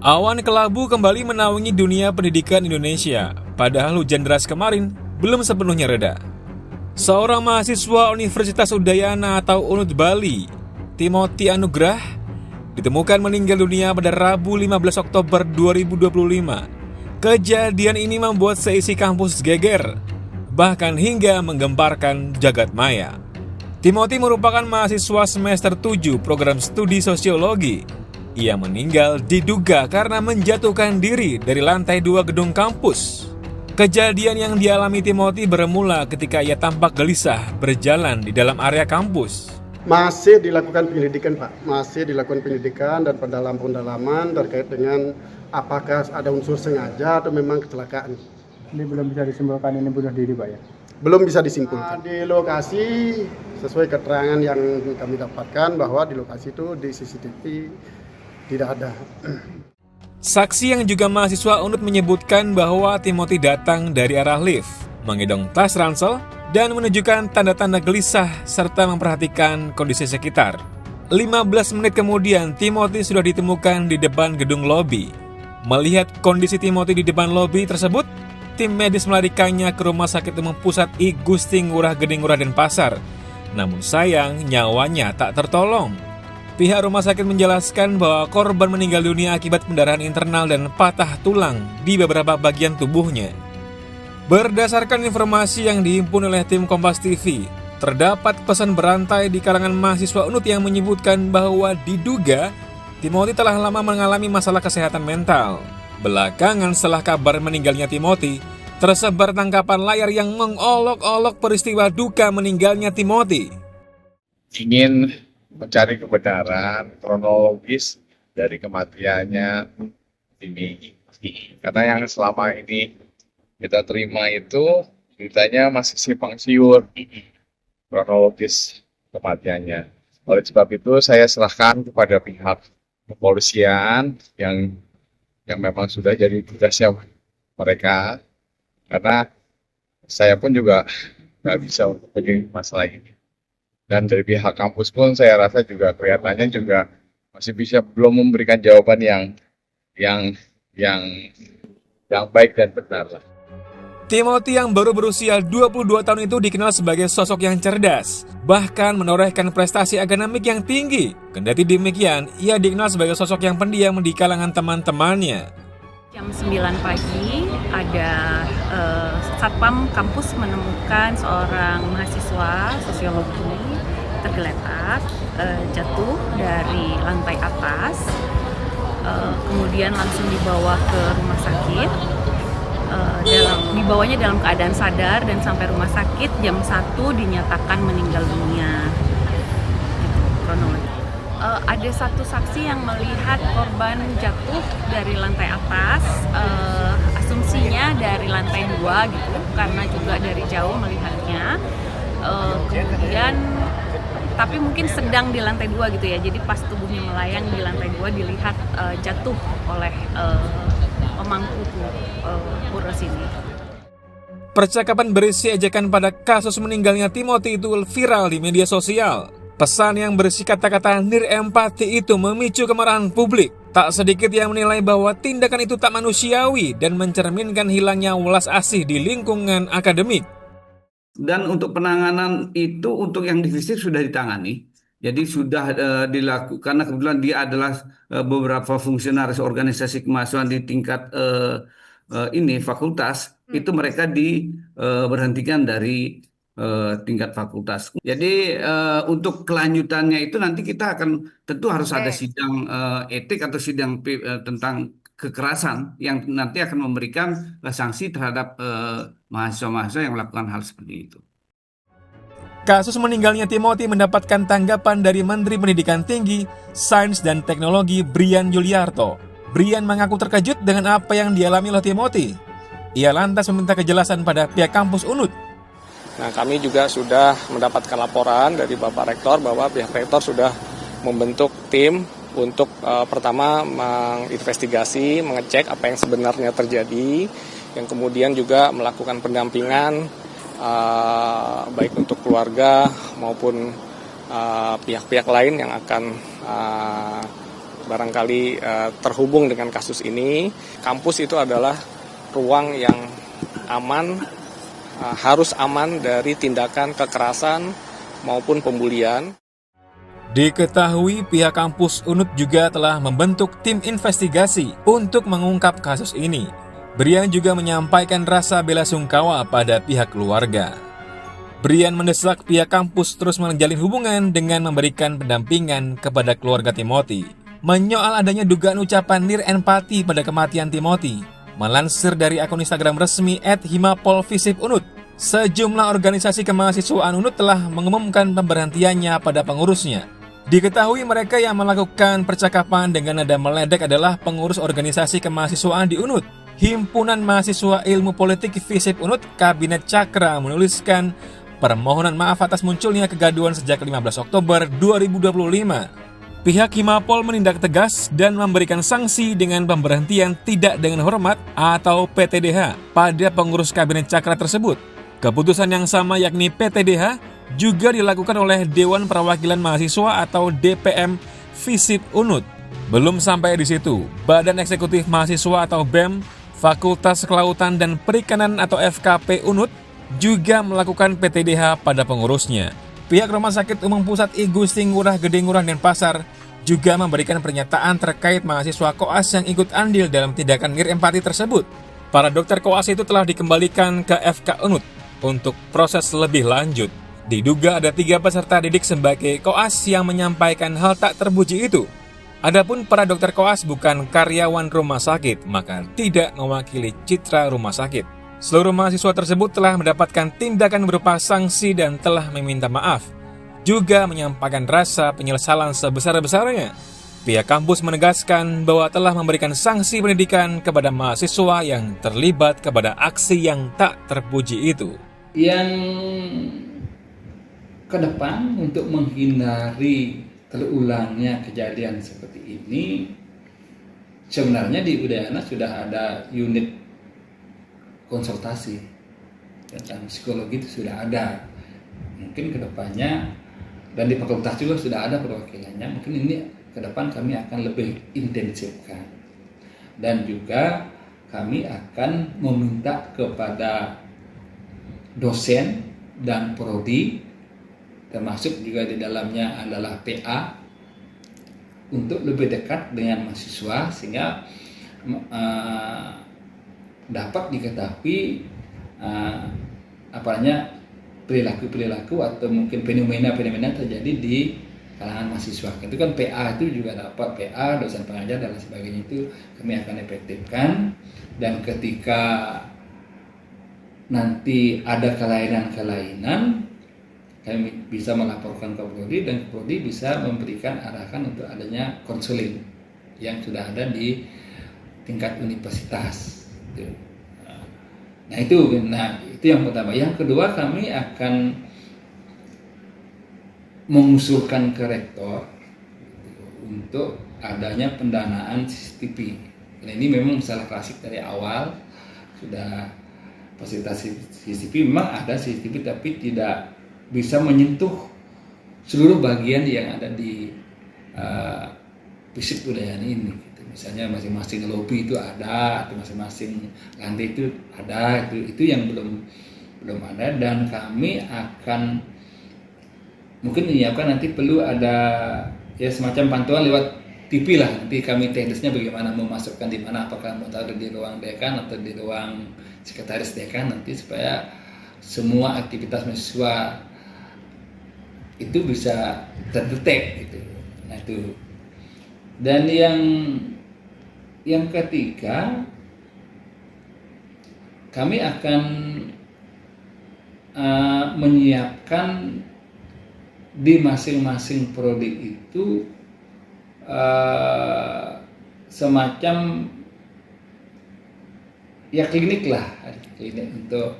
Awan kelabu kembali menaungi dunia pendidikan Indonesia, padahal hujan deras kemarin belum sepenuhnya reda. Seorang mahasiswa Universitas Udayana atau UNUD Bali, Timothy Anugrah, ditemukan meninggal dunia pada Rabu 15 Oktober 2025. Kejadian ini membuat seisi kampus geger, bahkan hingga menggemparkan jagat maya. Timothy merupakan mahasiswa semester 7 program studi sosiologi. Ia meninggal diduga karena menjatuhkan diri dari lantai 2 gedung kampus. Kejadian yang dialami Timothy bermula ketika ia tampak gelisah berjalan di dalam area kampus. Masih dilakukan penyelidikan, Pak. Masih dilakukan penyelidikan dan pendalaman terkait dengan apakah ada unsur sengaja atau memang kecelakaan. Ini belum bisa disimpulkan ini bunuh diri, Pak ya? Belum bisa disimpulkan. Di lokasi sesuai keterangan yang kami dapatkan bahwa di lokasi itu di CCTV tidak ada. Saksi yang juga mahasiswa UNUD menyebutkan bahwa Timothy datang dari arah lift, menggendong tas ransel, dan menunjukkan tanda-tanda gelisah serta memperhatikan kondisi sekitar. 15 menit kemudian, Timothy sudah ditemukan di depan gedung lobi. Melihat kondisi Timothy di depan lobi tersebut, tim medis melarikannya ke Rumah Sakit Umum Pusat I Gusti Ngurah Gede Ngurah Denpasar. Namun sayang, nyawanya tak tertolong. Pihak rumah sakit menjelaskan bahwa korban meninggal dunia akibat pendarahan internal dan patah tulang di beberapa bagian tubuhnya. Berdasarkan informasi yang dihimpun oleh tim Kompas TV, terdapat pesan berantai di kalangan mahasiswa UNUD yang menyebutkan bahwa diduga Timothy telah lama mengalami masalah kesehatan mental. Belakangan setelah kabar meninggalnya Timothy, tersebar tangkapan layar yang mengolok-olok peristiwa duka meninggalnya Timothy. Ingin mencari kebenaran kronologis dari kematiannya ini. Karena yang selama ini kita terima itu ceritanya masih simpang siur kronologis kematiannya. Oleh sebab itu saya serahkan kepada pihak kepolisian yang memang sudah jadi tugasnya mereka. Karena saya pun juga nggak bisa untuk begini masalah ini. Dan dari pihak kampus pun saya rasa juga kelihatannya juga masih belum memberikan jawaban yang baik dan benar lah. Timothy yang baru berusia 22 tahun itu dikenal sebagai sosok yang cerdas, bahkan menorehkan prestasi akademik yang tinggi. Kendati demikian, ia dikenal sebagai sosok yang pendiam di kalangan teman-temannya. Jam 9 pagi ada satpam kampus menemukan seorang mahasiswa sosiologi tergeletak jatuh dari lantai atas, kemudian langsung dibawa ke rumah sakit. Dibawanya dalam keadaan sadar dan sampai rumah sakit jam 1 dinyatakan meninggal dunia. Kronologi. Ada satu saksi yang melihat korban jatuh dari lantai atas, asumsinya dari lantai 2 gitu, karena juga dari jauh melihatnya. Kemudian, tapi mungkin sedang di lantai 2 gitu ya, jadi pas tubuhnya melayang di lantai 2 dilihat jatuh oleh pemangku pura sini. Percakapan berisi ejekan pada kasus meninggalnya Timothy itu viral di media sosial. Pesan yang berisi kata-kata nirempati itu memicu kemarahan publik. Tak sedikit yang menilai bahwa tindakan itu tak manusiawi dan mencerminkan hilangnya welas asih di lingkungan akademik. Dan untuk penanganan itu untuk yang divisi sudah ditangani. Jadi sudah dilakukan karena kebetulan dia adalah beberapa fungsionaris organisasi kemahasiswaan di tingkat fakultas, itu mereka diberhentikan dari tingkat fakultas. Jadi untuk kelanjutannya itu nanti kita akan tentu harus ada sidang etik atau sidang tentang kekerasan yang nanti akan memberikan sanksi terhadap mahasiswa-mahasiswa yang melakukan hal seperti itu. Kasus meninggalnya Timothy mendapatkan tanggapan dari Menteri Pendidikan Tinggi, Sains dan Teknologi Brian Yuliarto. Brian mengaku terkejut dengan apa yang dialami oleh Timothy. Ia lantas meminta kejelasan pada pihak kampus UNUD. Nah, kami juga sudah mendapatkan laporan dari Bapak Rektor bahwa pihak Rektor sudah membentuk tim untuk pertama menginvestigasi, mengecek apa yang sebenarnya terjadi, yang kemudian juga melakukan pendampingan baik untuk keluarga maupun pihak-pihak lain yang akan barangkali terhubung dengan kasus ini. Kampus itu adalah ruang yang aman, harus aman dari tindakan kekerasan maupun pembulian. Diketahui pihak kampus UNUD juga telah membentuk tim investigasi untuk mengungkap kasus ini. Brian juga menyampaikan rasa bela sungkawa pada pihak keluarga. Brian mendesak pihak kampus terus menjalin hubungan dengan memberikan pendampingan kepada keluarga Timothy. Menyoal adanya dugaan ucapan nirempati pada kematian Timothy, melansir dari akun Instagram resmi @himapolvisip_unud, sejumlah organisasi kemahasiswaan UNUD telah mengumumkan pemberhentiannya pada pengurusnya. Diketahui mereka yang melakukan percakapan dengan nada meledek adalah pengurus organisasi kemahasiswaan di UNUD. Himpunan Mahasiswa Ilmu Politik FISIP UNUD Kabinet Cakra menuliskan permohonan maaf atas munculnya kegaduhan sejak 15 Oktober 2025. Pihak Himapol menindak tegas dan memberikan sanksi dengan pemberhentian tidak dengan hormat atau PTDH pada pengurus Kabinet Cakra tersebut. Keputusan yang sama yakni PTDH juga dilakukan oleh Dewan Perwakilan Mahasiswa atau DPM FISIP UNUD. Belum sampai di situ, Badan Eksekutif Mahasiswa atau BEM, Fakultas Kelautan dan Perikanan atau FKP UNUD juga melakukan PTDH pada pengurusnya. Pihak Rumah Sakit Umum Pusat I Gusti Ngurah Gede Ngurah Denpasar juga memberikan pernyataan terkait mahasiswa koas yang ikut andil dalam tindakan nirempati tersebut. Para dokter koas itu telah dikembalikan ke FK UNUD untuk proses lebih lanjut. Diduga ada 3 peserta didik sebagai koas yang menyampaikan hal tak terpuji itu. Adapun para dokter koas bukan karyawan rumah sakit, maka tidak mewakili citra rumah sakit. Seluruh mahasiswa tersebut telah mendapatkan tindakan berupa sanksi dan telah meminta maaf. Juga menyampaikan rasa penyesalan sebesar-besarnya. Pihak kampus menegaskan bahwa telah memberikan sanksi pendidikan kepada mahasiswa yang terlibat kepada aksi yang tak terpuji itu. Yang ke depan untuk menghindari terulangnya kejadian seperti ini, sebenarnya di Udayana sudah ada unit konsultasi tentang psikologi, itu sudah ada. Mungkin ke depannya, dan di fakultas juga sudah ada perwakilannya, mungkin ini ke depan kami akan lebih intensifkan. Dan juga kami akan meminta kepada dosen dan prodi, termasuk juga di dalamnya adalah PA, untuk lebih dekat dengan mahasiswa sehingga dapat diketahui perilaku-perilaku atau mungkin fenomena-fenomena terjadi di kalangan mahasiswa. Itu kan PA itu juga dapat, PA, dosen pengajar dan lain sebagainya, itu kami akan efektifkan. Dan ketika nanti ada kelainan-kelainan, kami bisa melaporkan ke prodi dan prodi bisa memberikan arahan untuk adanya konseling yang sudah ada di tingkat universitas. Nah itu yang pertama. Yang kedua, kami akan mengusulkan ke rektor untuk adanya pendanaan CCTV. Dan ini memang masalah klasik dari awal, sudah fasilitas CCTV memang ada CCTV, tapi tidak bisa menyentuh seluruh bagian yang ada di FISIP Udayana ini. Gitu. Misalnya masing-masing lobi itu ada, atau masing-masing lantai itu ada, itu yang belum ada. Dan kami akan mungkin menyiapkan, nanti perlu ada ya semacam pantauan lewat TV lah. Nanti kami teknisnya bagaimana memasukkan di mana, apakah mau taruh di ruang dekan atau di ruang sekretaris dekan, nanti supaya semua aktivitas mahasiswa itu bisa terdetek gitu. Nah itu. Dan yang ketiga, kami akan menyiapkan di masing-masing prodi itu semacam ya klinik lah, klinik untuk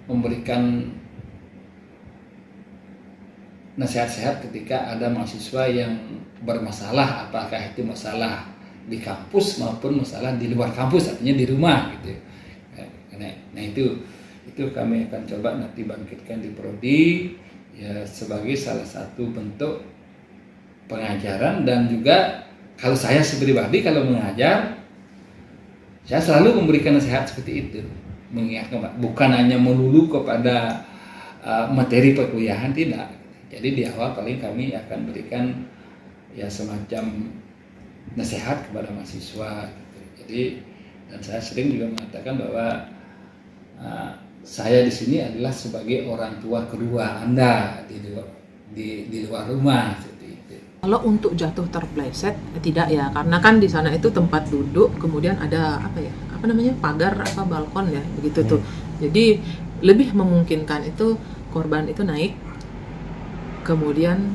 memberikan nasihat-nasihat ketika ada mahasiswa yang bermasalah, apakah itu masalah di kampus maupun masalah di luar kampus, artinya di rumah gitu. Nah itu kami akan coba nanti bangkitkan di prodi ya sebagai salah satu bentuk pengajaran, dan juga kalau saya pribadi kalau mengajar, saya selalu memberikan nasihat seperti itu, mengingatkan, bukan hanya melulu kepada materi perkuliahan, tidak. Jadi di awal paling kami akan berikan ya semacam nasihat kepada mahasiswa. Gitu. Jadi dan saya sering juga mengatakan bahwa saya di sini adalah sebagai orang tua kedua Anda di luar rumah. Kalau untuk jatuh terpleset tidak ya, karena kan di sana itu tempat duduk, kemudian ada pagar balkon ya begitu tuh. Jadi lebih memungkinkan itu korban itu naik kemudian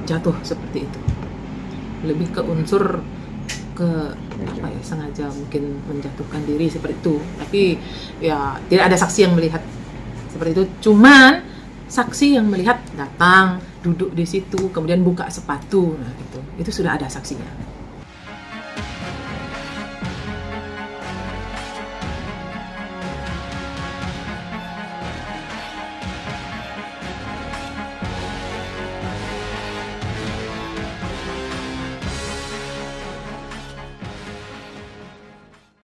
jatuh seperti itu. Lebih ke unsur sengaja mungkin menjatuhkan diri seperti itu. Tapi ya tidak ada saksi yang melihat seperti itu. Cuman saksi yang melihat datang, duduk di situ, kemudian buka sepatu, nah itu sudah ada saksinya.